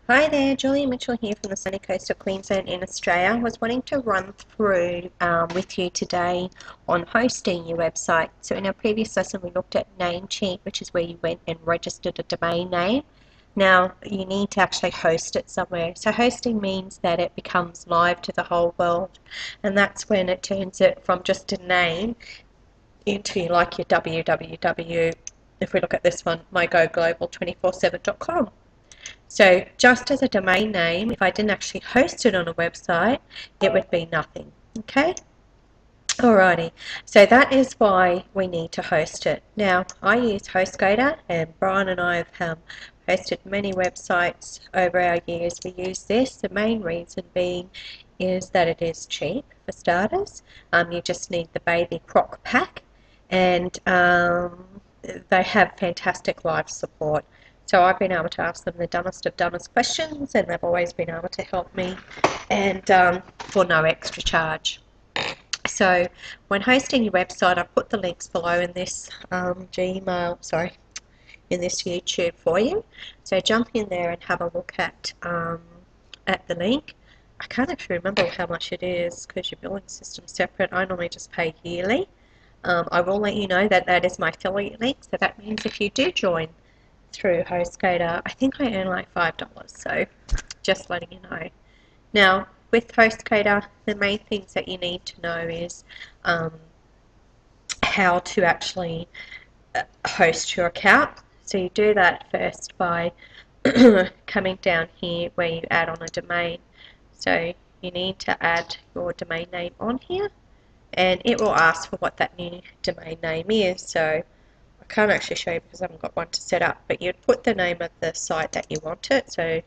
Hi there, Julia Mitchell here from the sunny coast of Queensland in Australia. I was wanting to run through with you today on hosting your website. So in our previous lesson we looked at Namecheap, which is where you went and registered a domain name. Now you need to actually host it somewhere. So hosting means that it becomes live to the whole world, and that's when it turns it from just a name into like your www. If we look at this one, mygoglobal247.com. So just as a domain name, if I didn't actually host it on a website, it would be nothing. Okay? Alrighty, so that is why we need to host it. Now, I use HostGator, and Brian and I have hosted many websites over our years. We use this. The main reason being is that it is cheap for starters. You just need the baby crock pack, and they have fantastic live support. So I've been able to ask them the dumbest of dumbest questions, and they've always been able to help me, and for no extra charge. So when hosting your website, I've put the links below in this in this YouTube for you. So jump in there and have a look at the link. I can't actually remember how much it is because your billing system's separate. I normally just pay yearly. I will let you know that that is my affiliate link. So that means if you do join through HostGator, I think I earn like $5. So just letting you know. Now, with HostGator, the main things that you need to know is how to actually host your account. So you do that first by coming down here where you add on a domain. So you need to add your domain name on here, and it will ask for what that new domain name is. So I can't actually show you because I haven't got one to set up, but you'd put the name of the site that you want it. So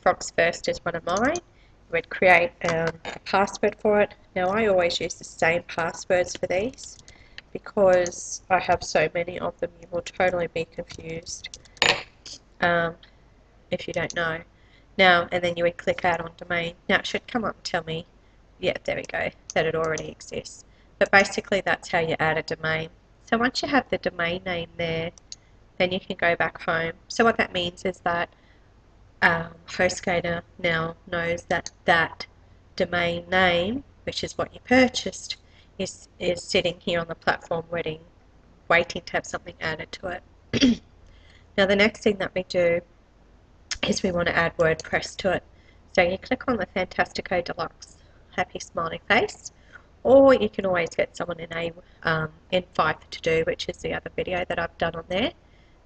Frogs First is one of mine. Would create a password for it. Now I always use the same passwords for these because I have so many of them you will totally be confused if you don't know. Now, and then you would click add on domain. Now it should come up and tell me, yeah, there we go, that it already exists. But basically that's how you add a domain. So once you have the domain name there, then you can go back home. So what that means is that HostGator now knows that that domain name, which is what you purchased, is sitting here on the platform waiting to have something added to it. Now the next thing that we do is we want to add WordPress to it. So you click on the Fantastico Deluxe happy smiley face, or you can always get someone in N5 to do, which is the other video that I've done on there.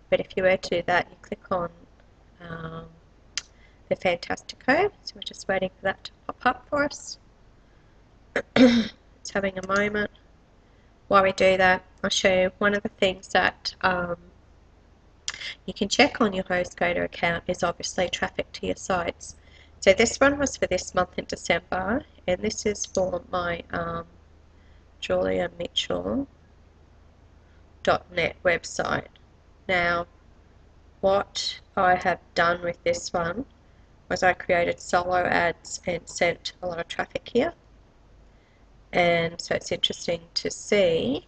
But if you were to do that, you click on the Fantastico. So we're just waiting for that to pop up for us. It's having a moment. While we do that, I'll show you one of the things that you can check on your HostGator account is obviously traffic to your sites. So this one was for this month in December, and this is for my juliamitchell.net website. Now, what I have done with this one was I created solo ads and sent a lot of traffic here. And so it's interesting to see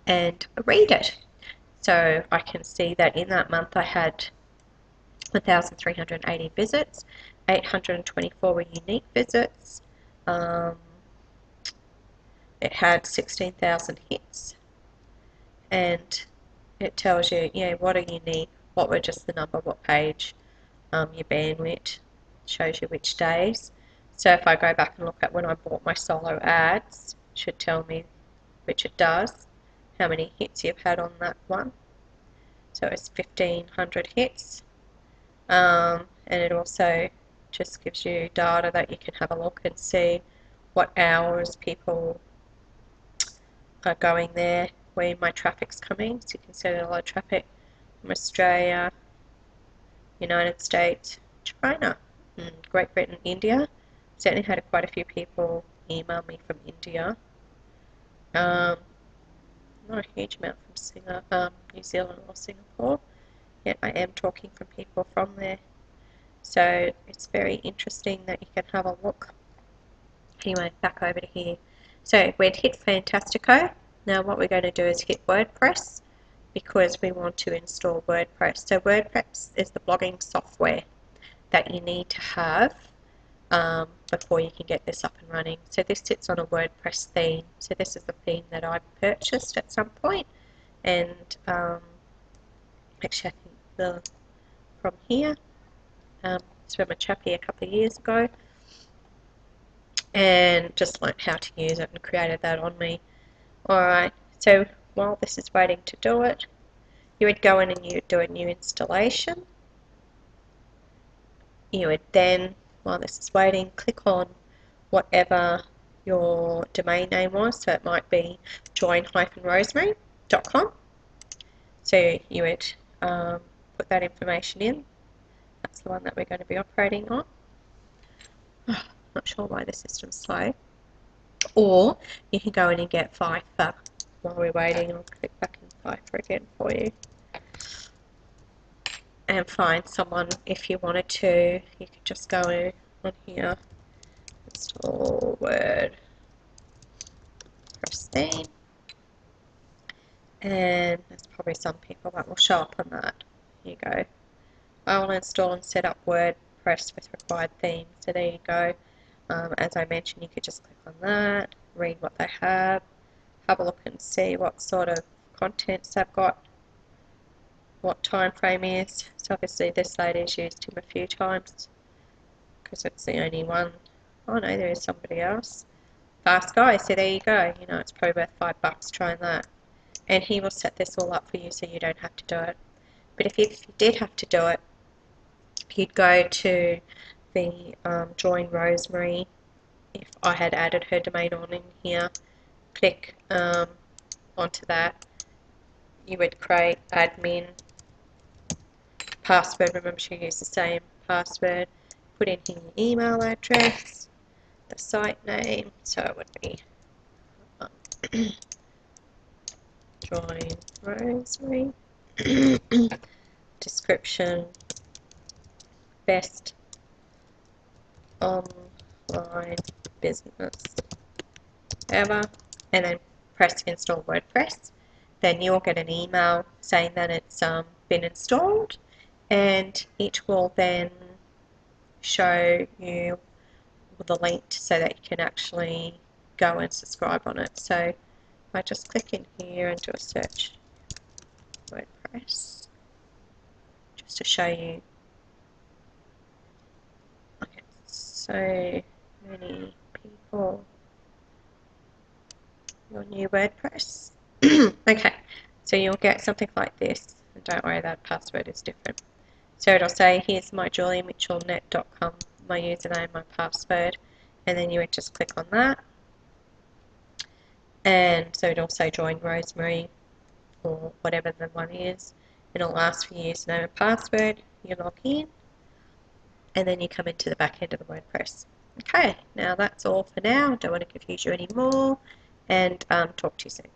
and read it. So I can see that in that month I had 1,380 visits, 824 were unique visits, it had 16,000 hits, and it tells you, what are unique, what were just the number, what page, your bandwidth, shows you which days. So if I go back and look at when I bought my solo ads, it should tell me, which it does, how many hits you've had on that one. So it's 1,500 hits, and it also just gives you data that you can have a look and see what hours people are going there, where my traffic's coming. So you can see a lot of traffic from Australia, United States, China, Great Britain, India. Certainly had quite a few people email me from India. Not a huge amount from New Zealand or Singapore, yet I am talking from people from there. So it's very interesting that you can have a look. Anyway, back over to here. So we'd hit Fantastico. Now what we're going to do is hit WordPress because we want to install WordPress. So WordPress is the blogging software. that you need to have before you can get this up and running. So this sits on a WordPress theme. So this is the theme that I purchased at some point, and actually I think from here, it's from a chappie a couple of years ago, and just learnt how to use it and created that on me. Alright, so while this is waiting to do it, you would go in and you would do a new installation. You would then, while this is waiting, click on whatever your domain name was. So it might be join-rosemary.com. So you would put that information in. That's the one that we're going to be operating on. Not sure why the system's slow. Or you can go in and get Fiverr. While we're waiting, I'll click back in Fiverr again for you. And find someone. If you wanted to, you could just go on here, install WordPress theme, and there's probably some people that will show up on that. Here you go. I will install and set up WordPress with required themes. So there you go. As I mentioned, you could just click on that, read what they have a look and see what sort of contents they've got, what time frame is. So obviously this lady's used him a few times because it's the only one. Oh no, there is somebody else. Fast guy, so there you go. You know, it's probably worth $5 trying that. And he will set this all up for you so you don't have to do it. But if you did have to do it, you'd go to the Join Rosemary. If I had added her domain on in here, click onto that. You would create admin password. Remember to use the same password. Put in here your email address, the site name. So it would be Join Rosemary. Description: best online business ever, and then press install WordPress. Then you'll get an email saying that it's been installed, and it will then show you the link so that you can actually go and subscribe on it. So I just click in here and do a search WordPress just to show you. Okay, so many people your new WordPress. Okay, so you'll get something like this, and don't worry, that password is different. So it'll say, here's my juliemitchellnet.com, my username, my password, and then you would just click on that, and so it'll say Join Rosemary, or whatever the one is, and it'll ask for your username and password, you log in, and then you come into the back end of the WordPress. Okay, now that's all for now. Don't want to confuse you anymore, and talk to you soon.